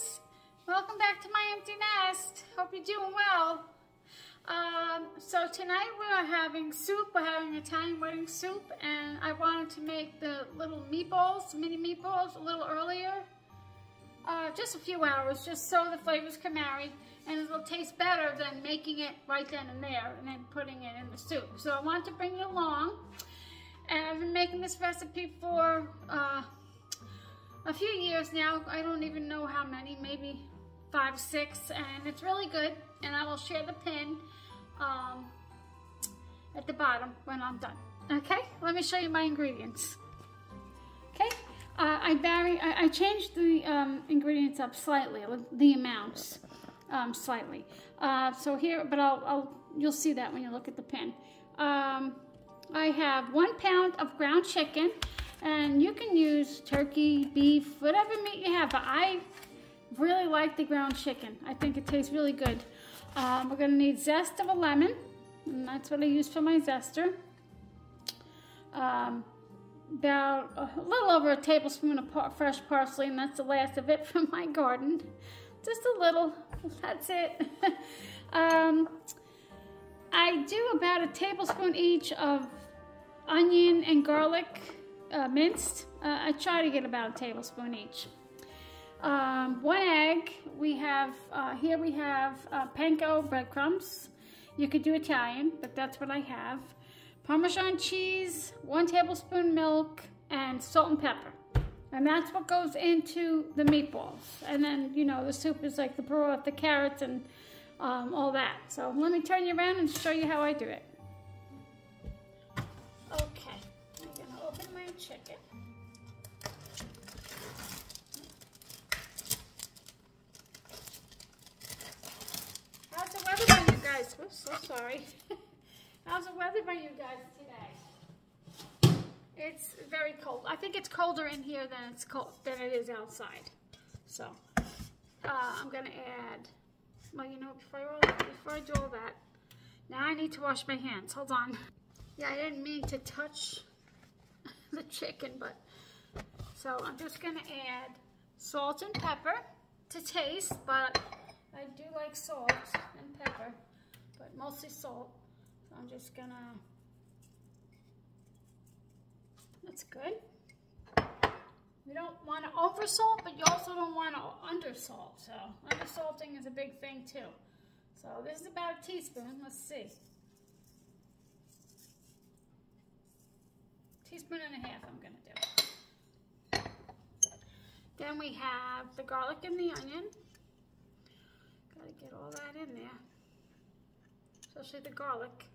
kids! Welcome back to my empty nest. Hope you're doing well. So tonight we're having soup. We're having Italian wedding soup, and I wanted to make the little meatballs, mini meatballs, a little earlier. Just a few hours, just so the flavors can marry, and it'll taste better than making it right then and there and then putting it in the soup. So I wanted to bring you along, and I've been making this recipe for a few years now. I don't even know how many, maybe 5, 6, and it's really good. And I will share the pin at the bottom when I'm done. Okay, let me show you my ingredients. Okay, I changed the ingredients up slightly, the amounts slightly. So here, but you'll see that when you look at the pin. I have 1 pound of ground chicken, and you can use turkey, beef, whatever meat you have, but I really like the ground chicken. I think it tastes really good. We're gonna need zest of a lemon, and that's what I use for my zester. About a little over a tablespoon of fresh parsley, and that's the last of it from my garden. Just a little, that's it. I do about a tablespoon each of onion and garlic minced. I try to get about a tablespoon each. 1 egg. We have here we have panko breadcrumbs. You could do Italian, but that's what I have. Parmesan cheese, 1 tablespoon milk, and salt and pepper. And that's what goes into the meatballs. And then, you know, the soup is like the broth, the carrots, and all that. So let me turn you around and show you how I do it. Okay, I'm gonna open my chicken. How's the weather by you guys? Oops, so sorry. How's the weather by you guys today? It's very cold. I think it's colder in here than it is outside. So I'm gonna add. Well, you know, before I do all that, now I need to wash my hands. Hold on. Yeah, I didn't mean to touch the chicken, but so I'm just gonna add salt and pepper to taste, but I do like salt and pepper, but mostly salt. So I'm just gonna, that's good. You don't want to over salt, but you also don't want to under salt. So under salting is a big thing too. So this is about a teaspoon. Let's see. Teaspoon and a half I'm going to do. Then we have the garlic and the onion. Got to get all that in there, especially the garlic.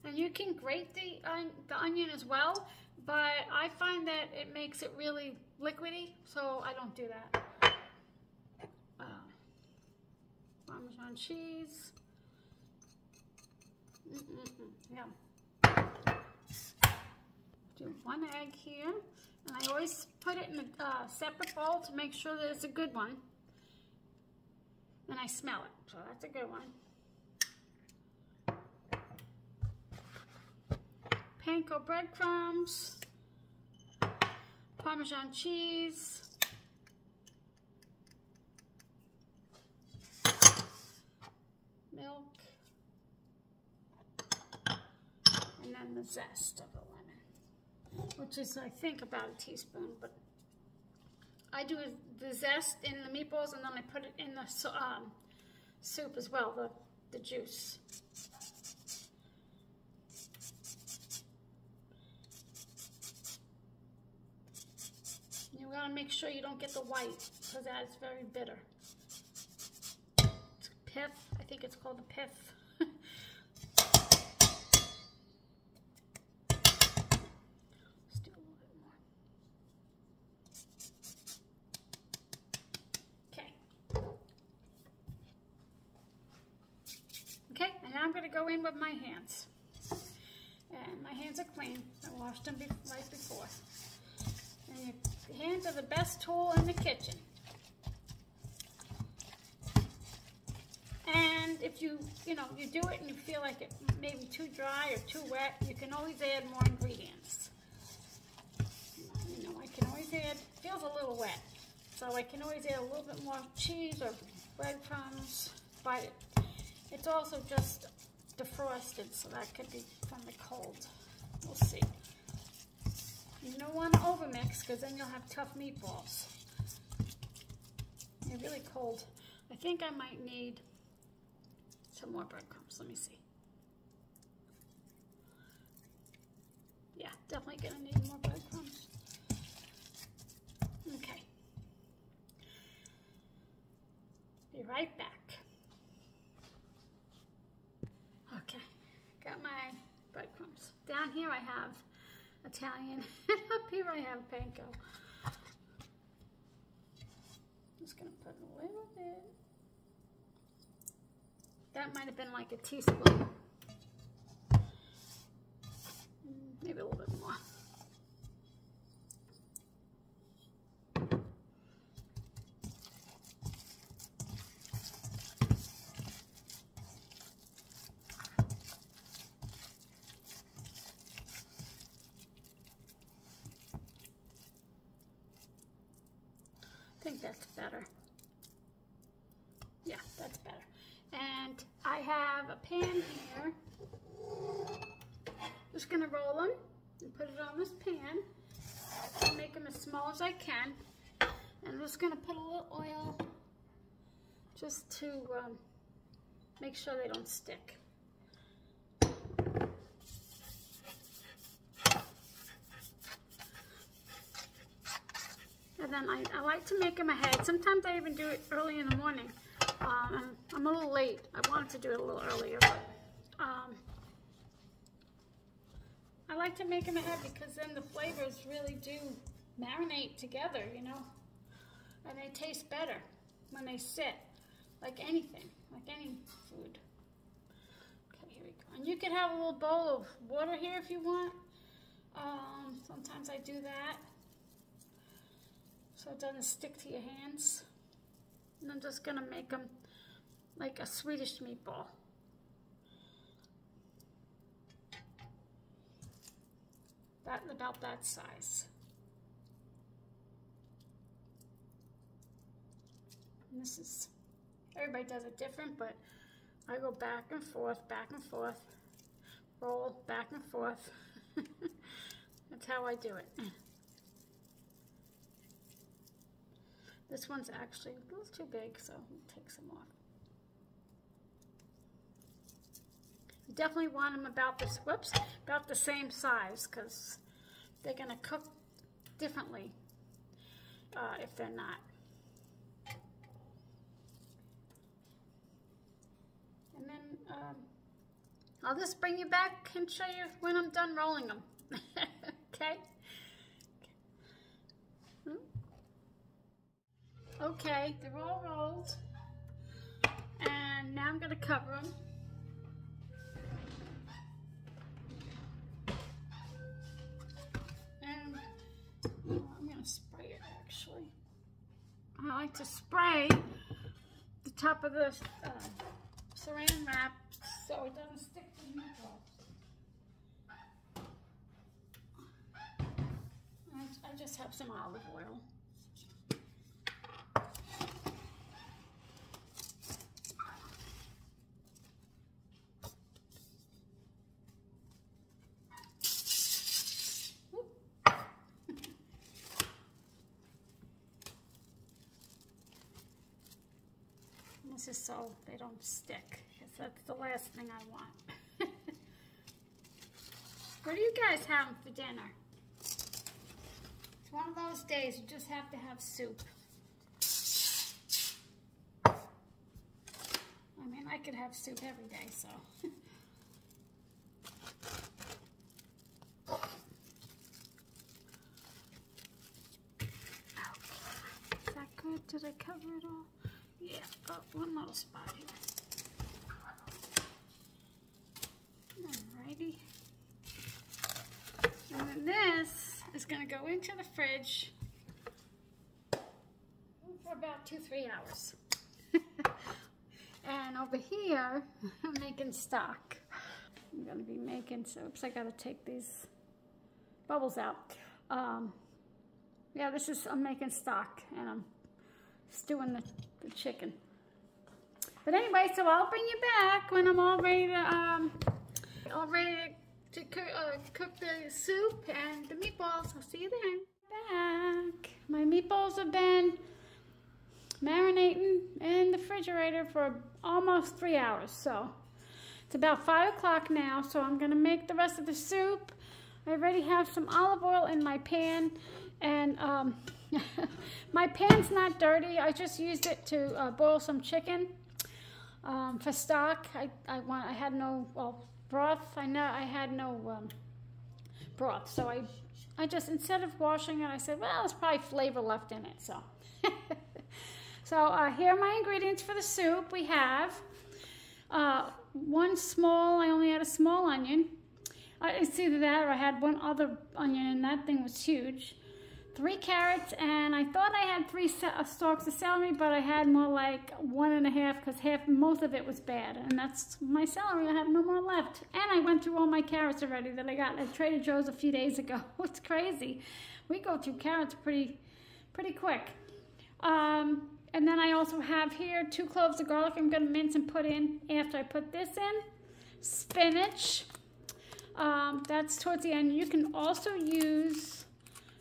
And you can grate the onion as well, but I find that it makes it really liquidy, so I don't do that. Parmesan cheese. Yeah. Do 1 egg here, and I always put it in a separate bowl to make sure that it's a good one. And I smell it, so that's a good one. Panko breadcrumbs, Parmesan cheese, milk, and then the zest of the lemon, which is, I think, about a teaspoon, but I do the zest in the meatballs, and then I put it in the soup as well, the juice. You gotta make sure you don't get the white, because that is very bitter. It's pith. I think it's called the pith. Let's do a little bit more. Okay. Okay, and now I'm gonna go in with my hands. And my hands are clean. I washed them right before. And your hands are the best tool in the kitchen. And if you do it and you feel like it may be too dry or too wet, you can always add more ingredients. You know, I can always add, feels a little wet. So I can always add a little bit more cheese or breadcrumbs, but it's also just defrosted, so that could be from the cold. We'll see. You don't want to overmix because then you'll have tough meatballs. They're really cold. I think I might need some more breadcrumbs. Let me see. Yeah, definitely gonna need more breadcrumbs. Okay. Be right back. Okay, got my breadcrumbs. Down here I have Italian, and up here I have panko. Just gonna put a little bit. That might have been like a teaspoon. Maybe a little bit more. I think that's better. Yeah, that's better. And I have a pan here. Just gonna roll them and put it on this pan. I'll make them as small as I can. And I'm just gonna put a little oil just to make sure they don't stick. And then I like to make them ahead. Sometimes I even do it early in the morning. I'm a little late. I wanted to do it a little earlier, but I like to make them ahead because then the flavors really do marinate together, you know, and they taste better when they sit, like anything, like any food. Okay, here we go. And you can have a little bowl of water here if you want. Sometimes I do that so it doesn't stick to your hands. And I'm just gonna make them like a Swedish meatball. About that size. And this is, everybody does it different, but I go back and forth, roll back and forth. That's how I do it. This one's actually a little too big, so I'll take some off. Definitely want them about this, about the same size, because they're gonna cook differently if they're not. And then I'll just bring you back and show you when I'm done rolling them. Okay? Okay, they're all rolled. And now I'm gonna cover them. I'm gonna spray it actually. I like to spray the top of the saran wrap so it doesn't stick to the meatballs. I just have some olive oil. This is so they don't stick, because that's the last thing I want. What do you guys have for dinner? It's one of those days you just have to have soup. I mean, I could have soup every day, so. Is that good? Did I cover it all? Yeah, oh, one little spot here. Alrighty. And then this is going to go into the fridge for about 2-3 hours. And over here, I'm making stock. I'm going to be making, so oops, I got to take these bubbles out. Yeah, I'm making stock, and I'm stewing the chicken. But anyway, so I'll bring you back when I'm all ready to cook the soup and the meatballs. I'll see you then. Back. My meatballs have been marinating in the refrigerator for almost 3 hours. So it's about 5 o'clock now, so I'm gonna make the rest of the soup. I already have some olive oil in my pan, and my pan's not dirty. I just used it to boil some chicken for stock. I had no broth. I had no broth, so I just, instead of washing it, I said, well, there's probably flavor left in it. So so here are my ingredients for the soup. We have I only had a small onion. It's either that or I had one other onion, and that thing was huge. 3 carrots, and I thought I had 3 stalks of celery, but I had more like 1.5 because most of it was bad. And that's my celery. I have no more left. And I went through all my carrots already that I got at Trader Joe's a few days ago. It's crazy. We go through carrots pretty quick. And then I also have here 2 cloves of garlic I'm going to mince and put in after I put this in. Spinach. That's towards the end. You can also use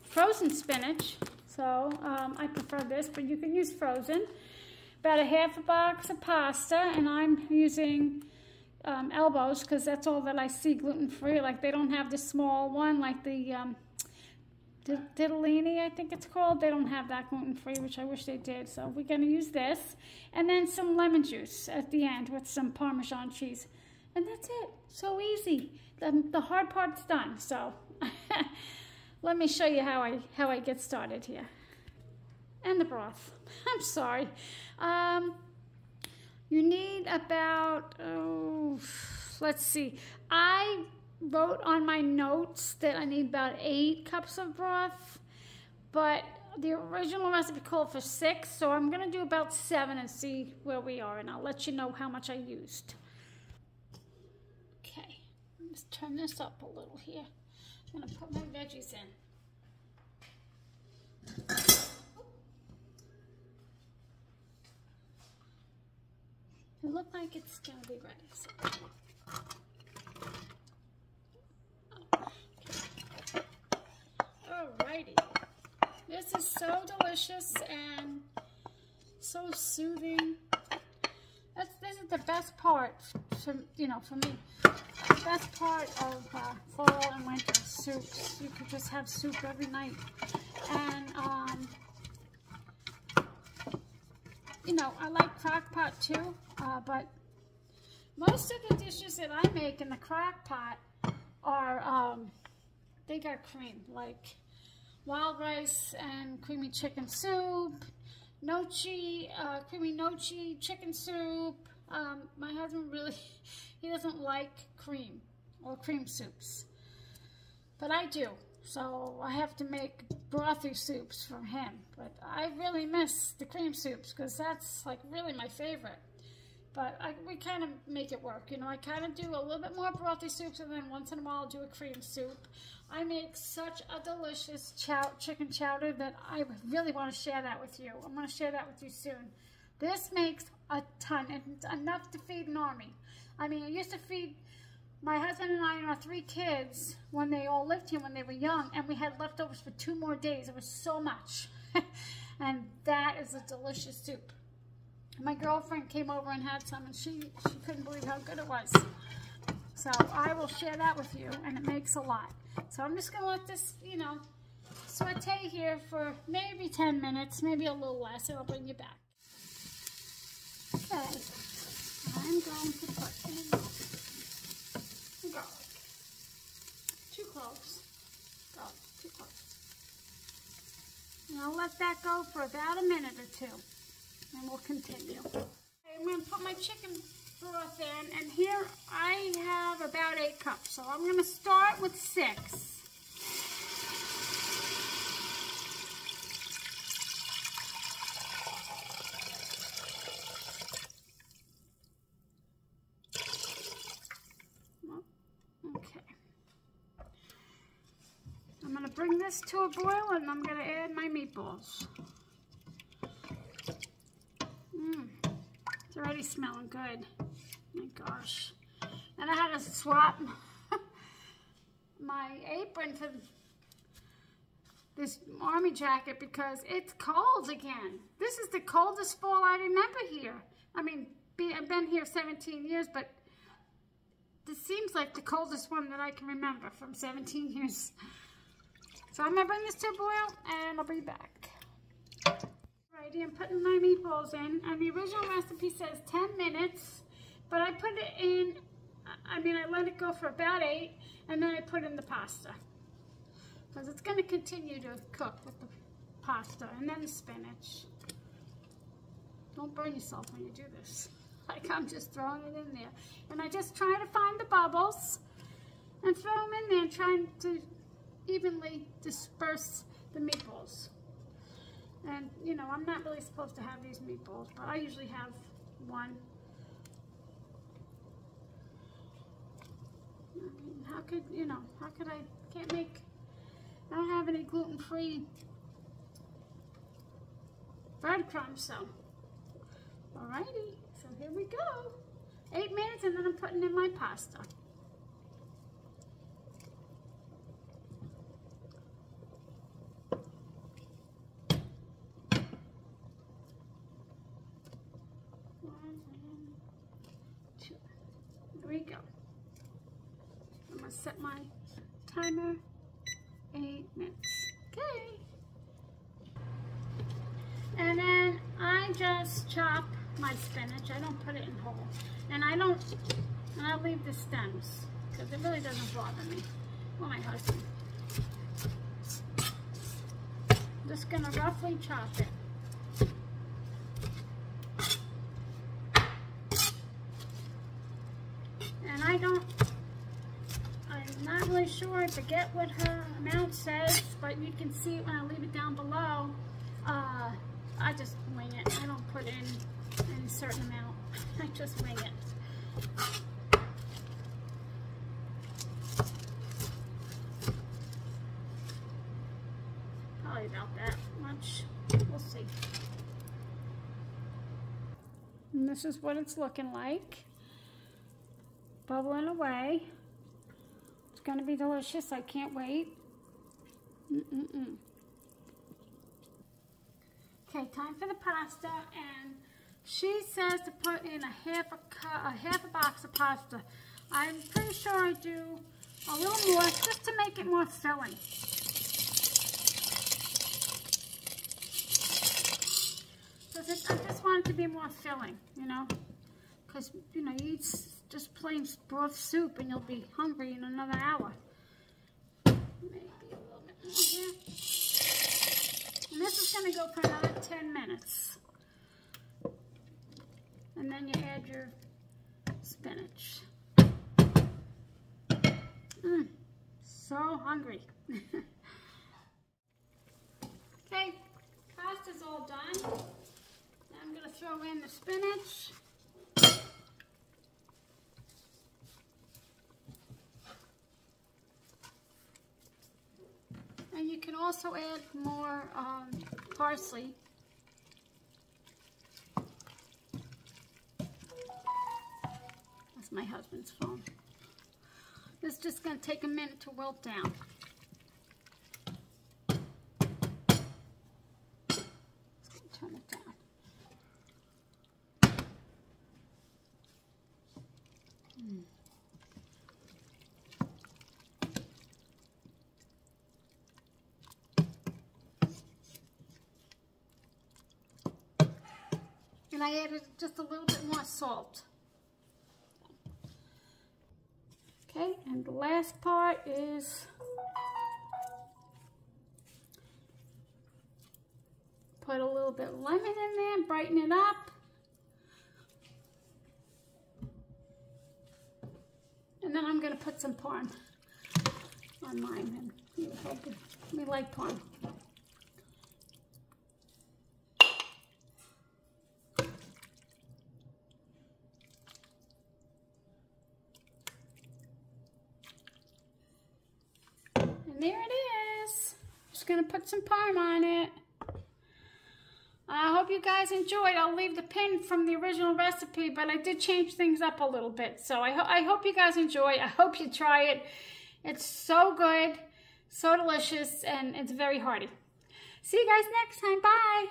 frozen spinach, so I prefer this, but you can use frozen. About a half a box of pasta, and I'm using elbows because that's all that I see gluten-free. Like, they don't have the small one, like the ditalini, I think it's called. They don't have that gluten-free, which I wish they did. So we're going to use this, and then some lemon juice at the end with some Parmesan cheese, and that's it. So easy. The hard part's done. So let me show you how I get started here. And the broth. I'm sorry. You need about, let's see. I wrote on my notes that I need about 8 cups of broth, but the original recipe called for 6, so I'm gonna do about 7 and see where we are, and I'll let you know how much I used. Okay, let's turn this up a little here. I'm gonna put my veggies in. It looks like it's gonna be ready. So. Alrighty. This is so delicious and so soothing. This is the best part, for me. The best part of fall and winter soups. You could just have soup every night. And I like crock pot too, but most of the dishes that I make in the crock pot are, they got cream, like wild rice and creamy chicken soup, creamy nochi chicken soup. My husband he doesn't like cream or cream soups, but I do. So I have to make brothy soups for him. But I really miss the cream soups because that's like really my favorite. But we kind of make it work. I kind of do a little bit more brothy soups, and then once in a while I'll do a cream soup. I make such a delicious chicken chowder that I really want to share that with you. I'm going to share that with you soon. This makes a ton, and it's enough to feed an army. I mean, I used to feed my husband and I and our 3 kids when they all lived here when they were young, and we had leftovers for 2 more days. It was so much. And that is a delicious soup. My girlfriend came over and had some, and she couldn't believe how good it was. So I will share that with you, and it makes a lot. So I'm just going to let this, saute here for maybe 10 minutes, maybe a little less, and I'll bring you back. Okay, I'm going to put in garlic. 2 cloves. Garlic, 2 cloves. And I'll let that go for about a minute or 2. And we'll continue. Okay, I'm going to put my chicken broth in, and here I have about 8 cups. So I'm going to start with 6. I'm going to bring this to a boil, and I'm going to add my meatballs. It's already smelling good. My gosh. And I had to swap my apron for this army jacket because it's cold again. This is the coldest fall I remember here. I mean, I've been here 17 years, but this seems like the coldest one that I can remember from 17 years. So I'm gonna bring this to a boil and I'll be back. Alrighty, I'm putting my meatballs in, and the original recipe says 10 minutes, but I put it in, I let it go for about 8, and then I put in the pasta. Because it's gonna continue to cook with the pasta, and then the spinach. Don't burn yourself when you do this. Like, I'm just throwing it in there. And I just try to find the bubbles and throw them in there, trying to evenly disperse the meatballs. And, you know, I'm not really supposed to have these meatballs, but I usually have one. I mean, how could I don't have any gluten-free breadcrumbs, so. Alrighty, so here we go. 8 minutes, and then I'm putting in my pasta. There we go. I'm gonna set my timer. 8 minutes. Okay. And then I just chop my spinach. I don't put it in whole. And I'll leave the stems because it really doesn't bother me. Well, my husband. I'm just gonna roughly chop it. And I'm not really sure. I forget what her amount says, but you can see it when I leave it down below. I just wing it. I don't put in any certain amount. I just wing it. Probably about that much. We'll see. And this is what it's looking like. Bubbling away. It's going to be delicious. I can't wait. Okay, time for the pasta, and she says to put in a half a box of pasta. I'm pretty sure I do a little more just to make it more filling. I just want it to be more filling, you know, because, you know, you eat just plain broth soup and you'll be hungry in another hour. Maybe a little bit more here. And this is going to go for another 10 minutes. And then you add your spinach. So hungry. Okay, pasta's all done. Now I'm going to throw in the spinach. And you can also add more parsley. That's my husband's phone. This is just going to take a minute to wilt down. Let's turn it down. And I added just a little bit more salt. Okay, and the last part is put a little bit of lemon in there, brighten it up. And then I'm going to put some parm on mine. And we like parm. And there it is. Just going to put some parm on it. I hope you guys enjoyed. I'll leave the pin from the original recipe, but I did change things up a little bit. So I hope you guys enjoy. I hope you try it. It's so good, so delicious, and it's very hearty. See you guys next time. Bye.